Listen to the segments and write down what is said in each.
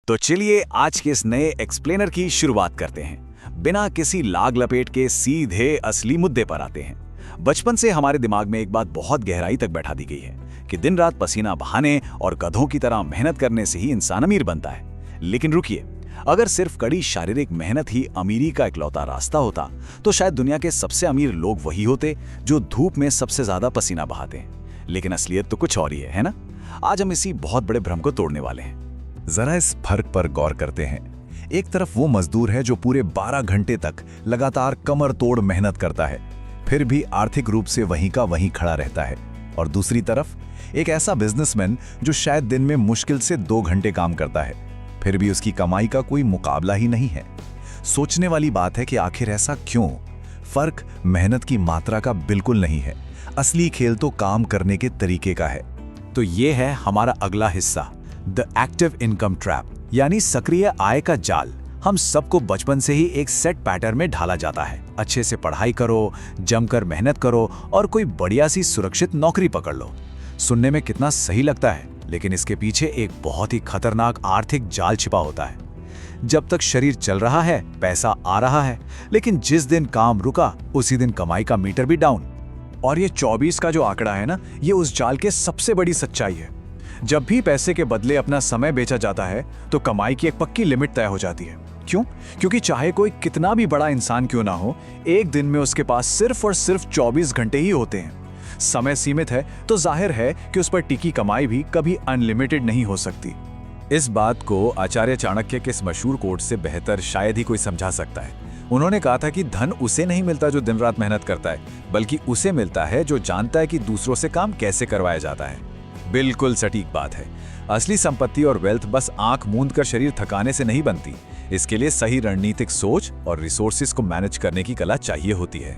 तो चलिए आज के इस नए एक्सप्लेनर की शुरुआत करते हैं। बिना किसी लाग लपेट के सीधे असली मुद्दे पर आते हैं। बचपन से हमारे दिमाग में एक बात बहुत गहराई तक बैठा दी गई है कि दिन रात पसीना बहाने और गधों की तरह मेहनत करने से ही इंसान अमीर बनता है। लेकिन रुकिए, अगर सिर्फ कड़ी शारीरिक मेहनत ही अमीरी का इकलौता रास्ता होता तो शायद दुनिया के सबसे अमीर लोग वही होते जो धूप में सबसे ज्यादा पसीना बहाते हैं। लेकिन असलियत तो कुछ और ही है ना? आज हम इसी बहुत बड़े भ्रम को तोड़ने वाले हैं। जरा इस फर्क पर गौर करते हैं। एक तरफ वो मजदूर है जो पूरे 12 घंटे तक लगातार कमर तोड़ मेहनत करता है, फिर भी आर्थिक रूप से वहीं का वहीं खड़ा रहता है। और दूसरी तरफ एक ऐसा बिजनेसमैन जो शायद दिन में मुश्किल से 2 घंटे काम करता है, फिर भी उसकी कमाई का कोई मुकाबला ही नहीं है। सोचने वाली बात है कि आखिर ऐसा क्यों? फर्क मेहनत की मात्रा का बिल्कुल नहीं है, असली खेल तो काम करने के तरीके का है। तो ये है हमारा अगला हिस्सा, द एक्टिव इनकम ट्रैप, यानी सक्रिय आय का जाल। हम सबको बचपन से ही एक सेट पैटर्न में ढाला जाता है। अच्छे से पढ़ाई करो, जमकर मेहनत करो और कोई बढ़िया सी सुरक्षित नौकरी पकड़ लो। सुनने में कितना सही लगता है, लेकिन इसके पीछे एक बहुत ही खतरनाक आर्थिक जाल छिपा होता है। जब तक शरीर चल रहा है, पैसा आ रहा है, लेकिन जिस दिन काम रुका उसी दिन कमाई का मीटर भी डाउन। और ये 24 का जो आंकड़ा है ना, ये उस जाल के सबसे बड़ी सच्चाई है। जब भी पैसे के बदले अपना समय बेचा जाता है तो कमाई की एक पक्की लिमिट तय हो जाती है। क्यों? क्योंकि चाहे कोई कितना भी बड़ा इंसान क्यों ना हो, एक दिन में उसके पास सिर्फ और सिर्फ 24 घंटे ही होते हैं। समय सीमित है तो जाहिर है कि उस पर टिकी कमाई भी कभी अनलिमिटेड नहीं हो सकती। इस बात को आचार्य चाणक्य के इस मशहूर कोट से बेहतर शायद ही कोई समझा सकता है। उन्होंने कहा था कि धन उसे नहीं मिलता जो दिन रात मेहनत करता है, बल्कि उसे मिलता है जो जानता है कि दूसरों से काम कैसे करवाया जाता है। बिल्कुल सटीक बात है। असली संपत्ति और वेल्थ बस आंख मूंद कर शरीर थकाने से नहीं बनती। इसके लिए सही रणनीतिक सोच और रिसोर्सेज को मैनेज करने की कला चाहिए होती है।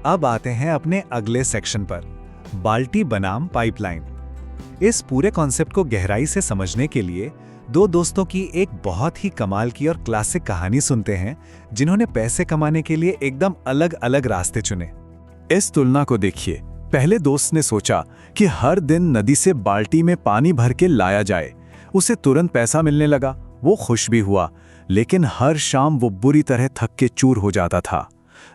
अब आते हैं अपने अगले सेक्शन पर, बाल्टी बनाम पाइपलाइन। इस पूरे कॉन्सेप्ट को गहराई से समझने के लिए दो दोस्तों की एक बहुत ही कमाल की और क्लासिक कहानी सुनते हैं, जिन्होंने पैसे कमाने के लिए एकदम अलग अलग रास्ते चुने। इस तुलना को देखिए। पहले दोस्त ने सोचा कि हर दिन नदी से बाल्टी में पानी भर के लाया जाए। उसे तुरंत पैसा मिलने लगा, वो खुश भी हुआ, लेकिन हर शाम वो बुरी तरह थक के चूर हो जाता था।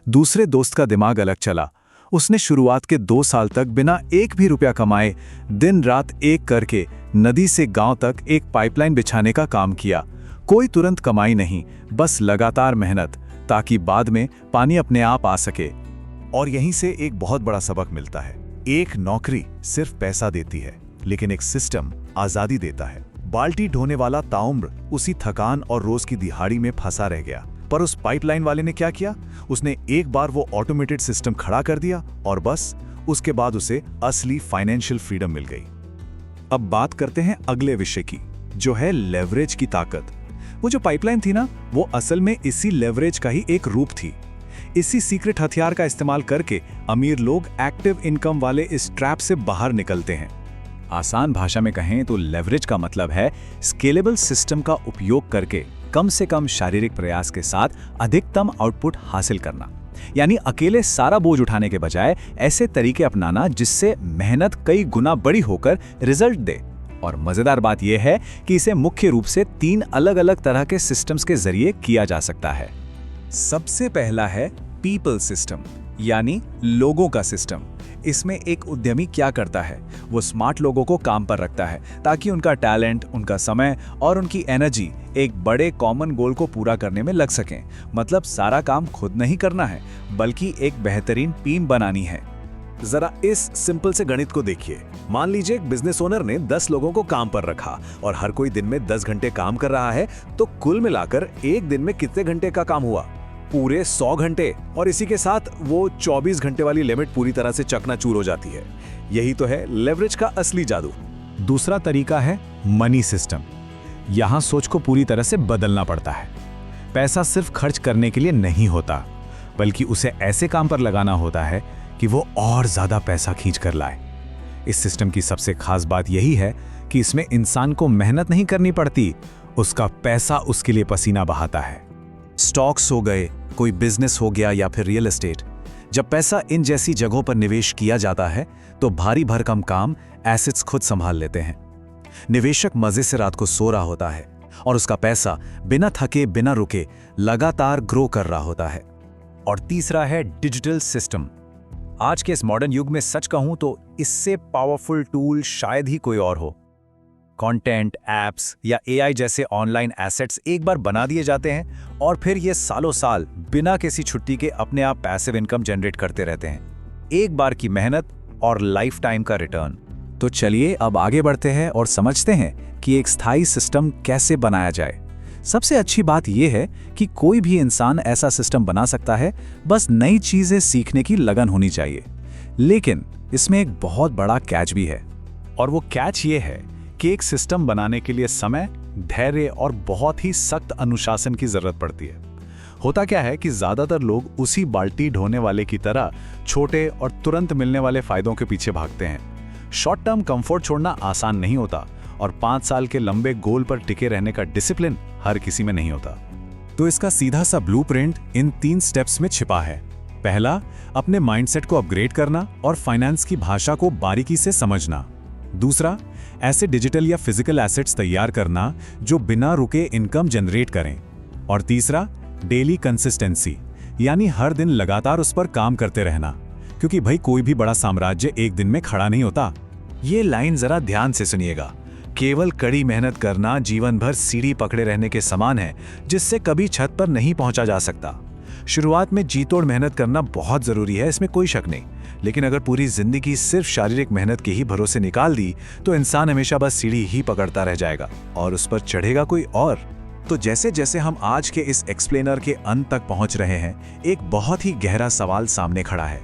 दूसरे दोस्त का दिमाग अलग चला। उसने शुरुआत के 2 साल तक बिना एक भी रुपया कमाए दिन रात एक करके नदी से गांव तक एक पाइपलाइन बिछाने का काम किया। कोई तुरंत कमाई नहीं, बस लगातार मेहनत, ताकि बाद में पानी अपने आप आ सके। और यहीं से एक बहुत बड़ा सबक मिलता है। एक नौकरी सिर्फ पैसा देती है, लेकिन एक सिस्टम आजादी देता है। बाल्टी ढोने वाला ताउम्र उसी थकान और रोज की दिहाड़ी में फंसा रह गया, पर उस पाइपलाइन वाले ने क्या किया? उसने एक बार वो ऑटोमेटेड सिस्टम खड़ा कर दिया और बस उसके बाद उसे असली फाइनेंशियल फ्रीडम मिल गई। अब बात करते हैं अगले विषय की, जो है लेवरेज की ताकत। वो जो पाइपलाइन थी ना, वो असल में इसी लेवरेज का ही एक रूप थी। इसी सीक्रेट हथियार का इस्तेमाल करके अमीर लोग एक्टिव इनकम वाले इस ट्रैप से बाहर निकलते हैं। आसान भाषा में कहें तो लेवरेज का मतलब है स्केलेबल सिस्टम का उपयोग करके कम से कम शारीरिक प्रयास के साथ अधिकतम आउटपुट हासिल करना। यानी अकेले सारा बोझ उठाने के बजाय ऐसे तरीके अपनाना जिससे मेहनत कई गुना बड़ी होकर रिजल्ट दे। और मजेदार बात यह है कि इसे मुख्य रूप से 3 अलग अलग तरह के सिस्टम्स के जरिए किया जा सकता है। सबसे पहला है पीपल सिस्टम, यानी लोगों का सिस्टम। इसमें एक उद्यमी क्या करता है? वो स्मार्ट लोगों को काम पर रखता है ताकि उनका टैलेंट, उनका समय और उनकी एनर्जी एक बड़े कॉमन गोल को पूरा करने में लग सकें। मतलब सारा काम खुद नहीं करना है, बल्कि एक बेहतरीन टीम बनानी है। जरा इस सिंपल से गणित को देखिए। मान लीजिए एक बिजनेस ओनर ने 10 लोगों को काम पर रखा और हर कोई दिन में 10 घंटे काम कर रहा है, तो कुल मिलाकर एक दिन में कितने घंटे का काम हुआ? पूरे 100 घंटे। और इसी के साथ वो 24 घंटे वाली लिमिट पूरी तरह से चकनाचूर हो जाती है। यही तो है लेवरेज का असली जादू। दूसरा तरीका है मनी सिस्टम। यहां सोच को पूरी तरह से बदलना पड़ता है। पैसा सिर्फ खर्च करने के लिए नहीं होता, बल्कि उसे ऐसे काम पर लगाना होता है कि वो और ज्यादा पैसा खींच कर लाए। इस सिस्टम की सबसे खास बात यही है कि इसमें इंसान को मेहनत नहीं करनी पड़ती, उसका पैसा उसके लिए पसीना बहाता है। स्टॉक्स हो गए, कोई बिजनेस हो गया या फिर रियल एस्टेट। जब पैसा इन जैसी जगहों पर निवेश किया जाता है तो भारी भरकम काम एसेट्स खुद संभाल लेते हैं। निवेशक मजे से रात को सो रहा होता है और उसका पैसा बिना थके बिना रुके लगातार ग्रो कर रहा होता है। और तीसरा है डिजिटल सिस्टम। आज के इस मॉडर्न युग में सच कहूं तो इससे पावरफुल टूल शायद ही कोई और हो। कंटेंट, एप्स या एआई जैसे ऑनलाइन एसेट्स एक बार बना दिए जाते हैं और फिर ये सालों साल बिना किसी छुट्टी के अपने आप पैसिव इनकम जनरेट करते रहते हैं। एक बार की मेहनत और लाइफ टाइम का रिटर्न। तो चलिए अब आगे बढ़ते हैं और समझते हैं कि एक स्थायी सिस्टम कैसे बनाया जाए। सबसे अच्छी बात यह है कि कोई भी इंसान ऐसा सिस्टम बना सकता है, बस नई चीजें सीखने की लगन होनी चाहिए। लेकिन इसमें एक बहुत बड़ा कैच भी है, और वो कैच ये है कि एक सिस्टम बनाने के लिए समय, धैर्य और बहुत ही सख्त अनुशासन की जरूरत पड़ती है। होता क्या है कि ज्यादातर लोग उसी बाल्टी ढोने वाले की तरह छोटे और तुरंत मिलने वाले फायदों के पीछे भागते हैं। शॉर्ट टर्म कंफर्ट छोड़ना आसान नहीं होता और 5 साल के लंबे गोल पर टिके रहने का डिसिप्लिन हर किसी में नहीं होता। तो इसका सीधा सा ब्लूप्रिंट इन 3 स्टेप्स में छिपा है। पहला, अपने माइंडसेट को अपग्रेड करना और फाइनेंस की भाषा को बारीकी से समझना। दूसरा, ऐसे डिजिटल या फिजिकल एसेट्स तैयार करना जो बिना रुके इनकम जनरेट करें। और तीसरा, डेली कंसिस्टेंसी, यानी हर दिन लगातार उस पर काम करते रहना, क्योंकि भाई कोई भी बड़ा साम्राज्य एक दिन में खड़ा नहीं होता। ये लाइन जरा ध्यान से सुनिएगा। केवल कड़ी मेहनत करना जीवन भर सीढ़ी पकड़े रहने के समान है, जिससे कभी छत पर नहीं पहुंचा जा सकता। शुरुआत में जी तोड़ मेहनत करना बहुत जरूरी है, इसमें कोई शक नहीं। लेकिन अगर पूरी जिंदगी सिर्फ शारीरिक मेहनत के ही भरोसे निकाल दी तो इंसान हमेशा बस सीढ़ी ही पकड़ता रह जाएगा और उस पर चढ़ेगा कोई और। तो जैसे जैसे हम आज के इस एक्सप्लेनर के अंत तक पहुंच रहे हैं, एक बहुत ही गहरा सवाल सामने खड़ा है।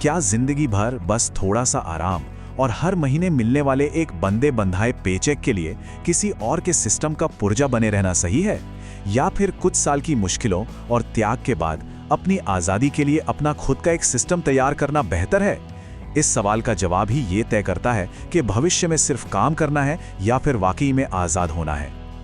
क्या जिंदगी भर बस थोड़ा सा आराम और हर महीने मिलने वाले एक बंधे बंधाए पेचेक के लिए किसी और के सिस्टम का पुर्जा बने रहना सही है, या फिर कुछ साल की मुश्किलों और त्याग के बाद अपनी आज़ादी के लिए अपना खुद का एक सिस्टम तैयार करना बेहतर है? इस सवाल का जवाब ही ये तय करता है कि भविष्य में सिर्फ काम करना है या फिर वाकई में आज़ाद होना है।